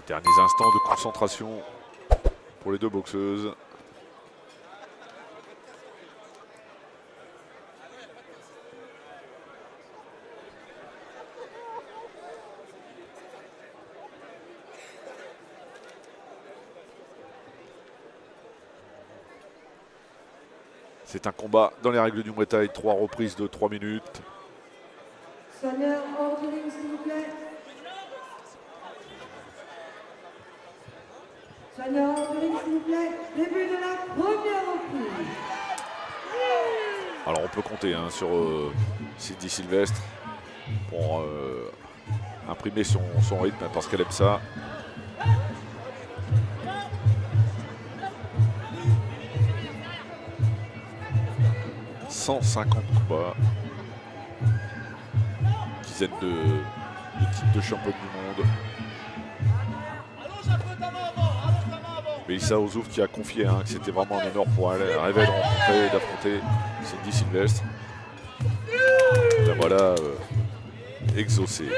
Derniers instants de concentration pour les deux boxeuses. C'est un combat dans les règles du Muay Thai, 3 reprises de 3 minutes. Seigneur, hors du ring, s'il vous plaît. Seigneur, hors du ring, s'il vous plaît. Début de la première reprise. Alors on peut compter hein, sur Cindy Sylvestre pour imprimer son rythme parce qu'elle aime ça. « 150 combats, dizaines de titres de championne du monde. Mélissa Ozouf qui a confié hein, que c'était vraiment un honneur pour elle. Elle rêvait de rencontrer et d'affronter Cindy Sylvestre. La voilà exaucée.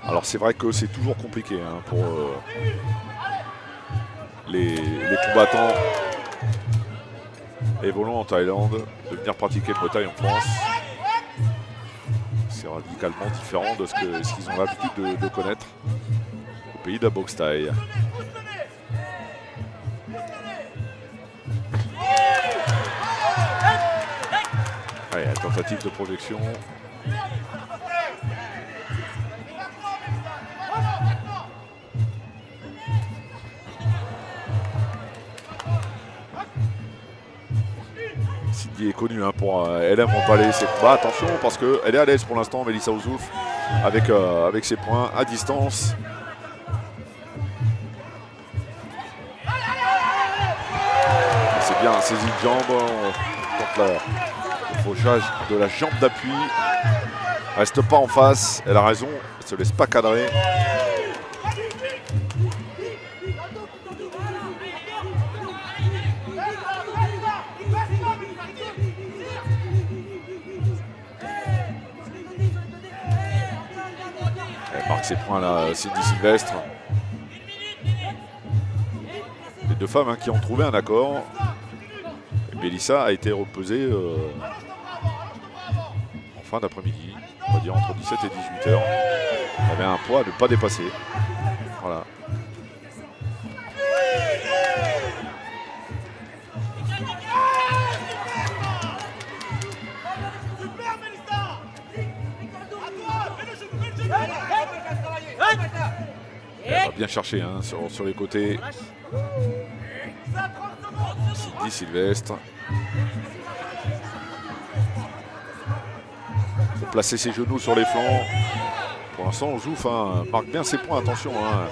Alors c'est vrai que c'est toujours compliqué hein, pour les combattants évoluant en Thaïlande de venir pratiquer le Muay Thai en France. C'est radicalement différent de ce qu'ils ont l'habitude de connaître au pays de la boxe thaï. Allez, tentative de projection. Cindy est connue hein, pour elle aime emballer ses combats. Attention parce qu'elle est à l'aise pour l'instant, Mélissa Ozouf, avec ses points à distance. C'est bien saisi de jambe contre le fauchage de la jambe d'appui. Reste pas en face, elle a raison, elle se laisse pas cadrer. Elle marque ses points là, Cindy Sylvestre. Les deux femmes hein, qui ont trouvé un accord. Et Mélissa a été repesée en fin d'après-midi, on va dire entre 17 et 18 heures. Elle avait un poids à ne pas dépasser. Voilà. Elle va bien chercher hein, sur les côtés. Cindy Sylvestre. Il faut placer ses genoux sur les flancs. Pour l'instant, Ozouf hein, marque bien ses points. Attention, hein.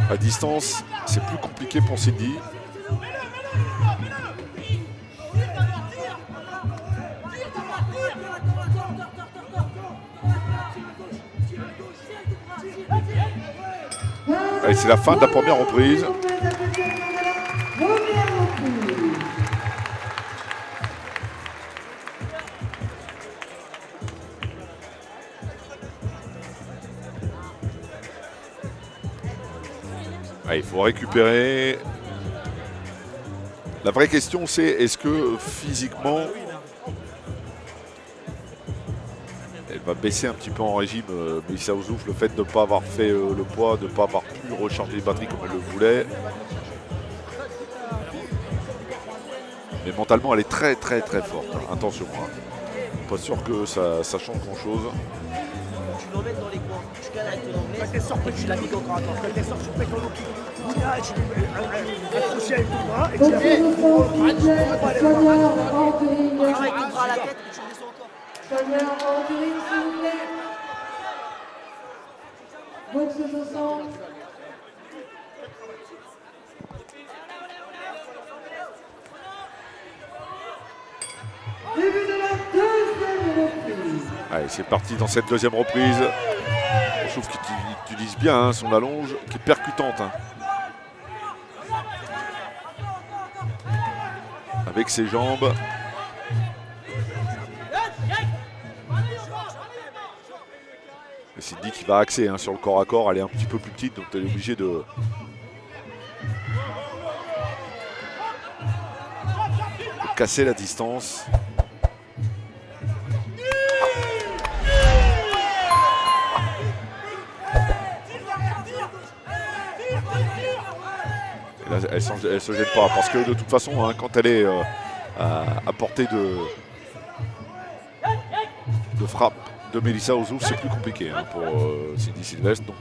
À distance, c'est plus compliqué pour Cindy. Allez, c'est la fin de la première reprise. Allez, il faut récupérer. La vraie question, c'est est-ce que physiquement, elle va baisser un petit peu en régime, Mélissa Ozouf, le fait de ne pas avoir fait le poids, de ne pas avoir pu recharger les batteries comme elle le voulait. Mais mentalement, elle est très très très forte. Attention, hein. Pas sûr que ça change grand chose. Tu l'emmènes dans les coins, tu cales avec ton anglais. Quand t'es sorti, tu l'appliques au corps à corps. Quand t'es sorti, tu fais ton look. Là, tu lui accroché avec ton bras et tu Avec ton bras à la tête et tu le descends encore. Seigneur, hors du ring, s'il vous plaît. Boxeuse au centre. Début de la deuxième reprise. Allez, c'est parti dans cette deuxième reprise. Je trouve qu'il utilise bien hein, son allonge, qui est percutante. Hein. Avec ses jambes. Cindy qui va axer hein, sur le corps à corps, elle est un petit peu plus petite, donc elle est obligée de... casser la distance. Et là, elle se gêne pas parce que de toute façon, hein, quand elle est à portée de frappe de Melissa Ozouf, c'est plus compliqué hein, pour Cindy Sylvestre. Donc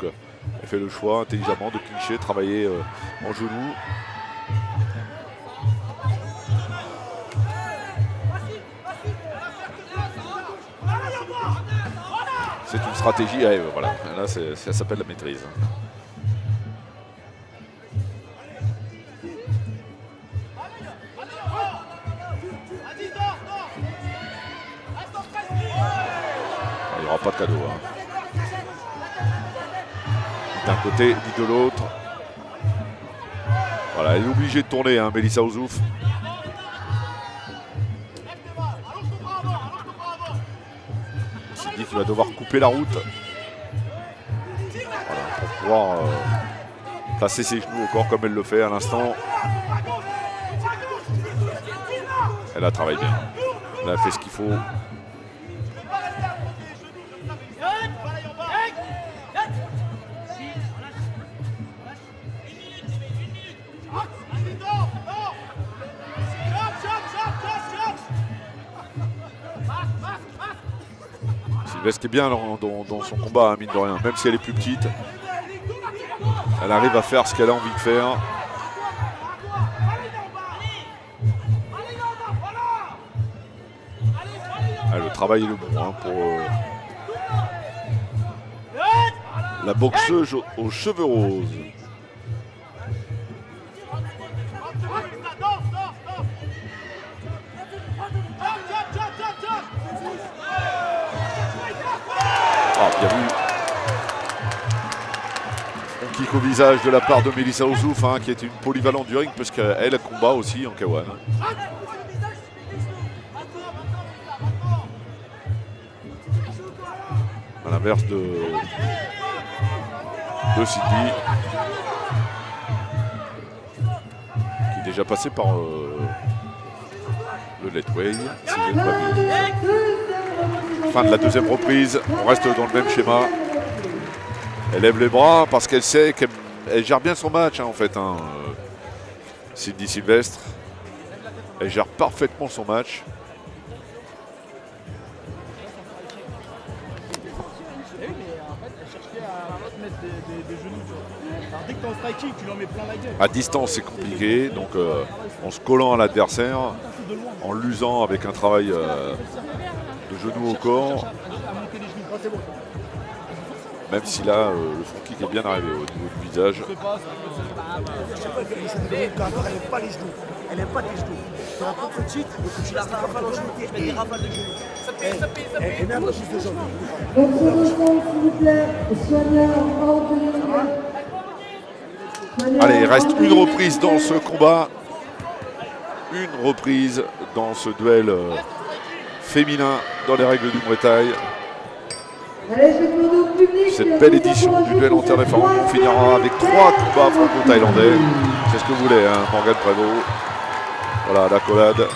elle fait le choix intelligemment de clincher, travailler en genou. C'est une stratégie, voilà, là ça s'appelle la maîtrise. Il n'y aura pas de cadeau. Hein. D'un côté, ni de l'autre. Voilà, elle est obligée de tourner, hein, Melissa Ozouf. Cindy qui va devoir couper la route. Voilà, pour pouvoir placer ses genoux au corps comme elle le fait à l'instant. Elle a travaillé bien. Elle a fait ce qu'il faut. Sylvestre qui est bien dans son combat, hein, mine de rien, même si elle est plus petite. Elle arrive à faire ce qu'elle a envie de faire. Le travail est le bon hein, pour la boxeuse aux cheveux roses. Ah, bien vu. On kick au visage de la part de Melissa Ozouf, hein, qui est une polyvalente du ring, parce qu'elle combat aussi en K1. À l'inverse de Cindy, qui est déjà passé par le Letway. Si vous n'avez pas vu. Fin de la deuxième reprise, on reste dans le même schéma. Elle lève les bras parce qu'elle sait qu'elle gère bien son match, hein, en fait. Hein. Cindy Sylvestre, elle gère parfaitement son match. À distance, c'est compliqué, donc en se collant à l'adversaire, en l'usant avec un travail de genou au corps. Même si là, le front kick est bien arrivé au niveau du visage. Elle n'aime pas les genoux. Elle n'aime pas les genoux. Tu es un peu petite, tu la rafales en genoux, tu mets des rafales de genoux. Elle met un peu plus de jambes. Donc sur le front, s'il vous plaît, Sonia hors de ligne. Allez, il reste une reprise dans ce combat. Une reprise dans ce duel féminin dans les règles du Muay Thai. Cette belle édition du duel en terre défendant, on finira avec 3 combats franco-thaïlandais. C'est ce que vous voulez, hein, Morgane Prévost. Voilà, l'accolade.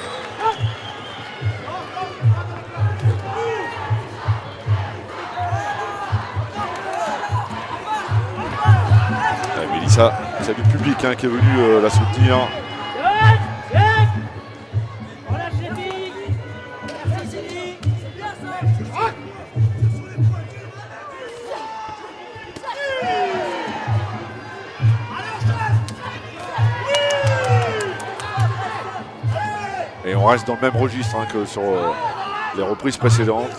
Mélissa, c'est du public hein, qui est venu la soutenir. Et on reste dans le même registre hein, que sur les reprises précédentes.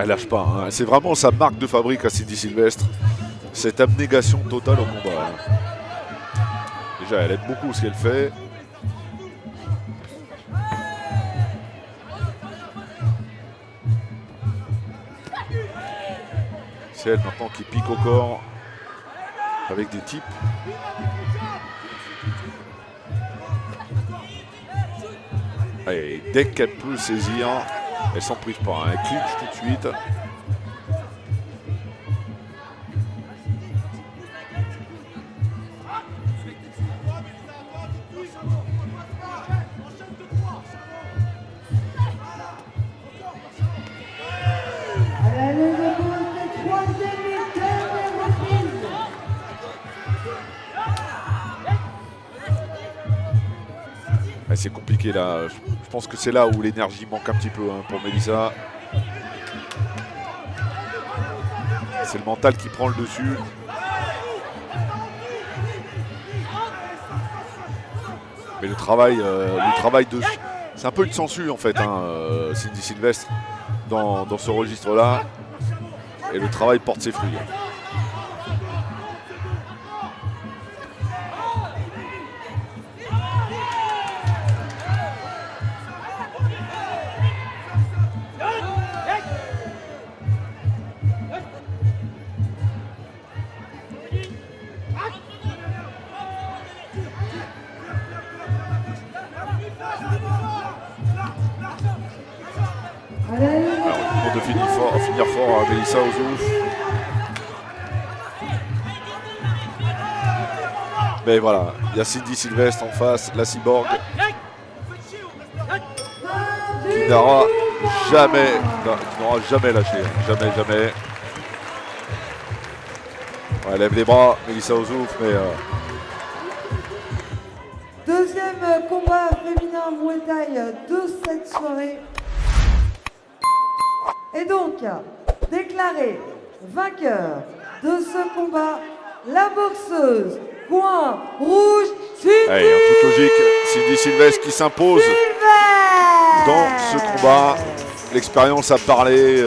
Elle lâche pas, hein. C'est vraiment sa marque de fabrique à Cindy Sylvestre, cette abnégation totale au combat. Hein. Déjà, elle aime beaucoup ce qu'elle fait. C'est elle maintenant qui pique au corps avec des types. Et dès qu'elle peut saisir, elle s'en prive pas. Elle clinche tout de suite. C'est compliqué là, je pense que c'est là où l'énergie manque un petit peu hein, pour Melissa. C'est le mental qui prend le dessus. Mais le travail de... C'est un peu une censure en fait, hein, Cindy Sylvestre, dans ce registre-là. Et le travail porte ses fruits. De finir fort à Melissa Ozouf. Mais voilà, il y a Cindy Sylvestre en face, la cyborg, qui n'aura jamais lâché, jamais. Ouais, elle lève les bras, Melissa Ozouf, mais... Deuxième combat féminin Muay Thai de cette soirée. Et donc, déclaré vainqueur de ce combat, la boxeuse coin rouge, Cindy allez, en toute logique, Cindy Sylvestre qui s'impose dans ce combat. L'expérience a parlé.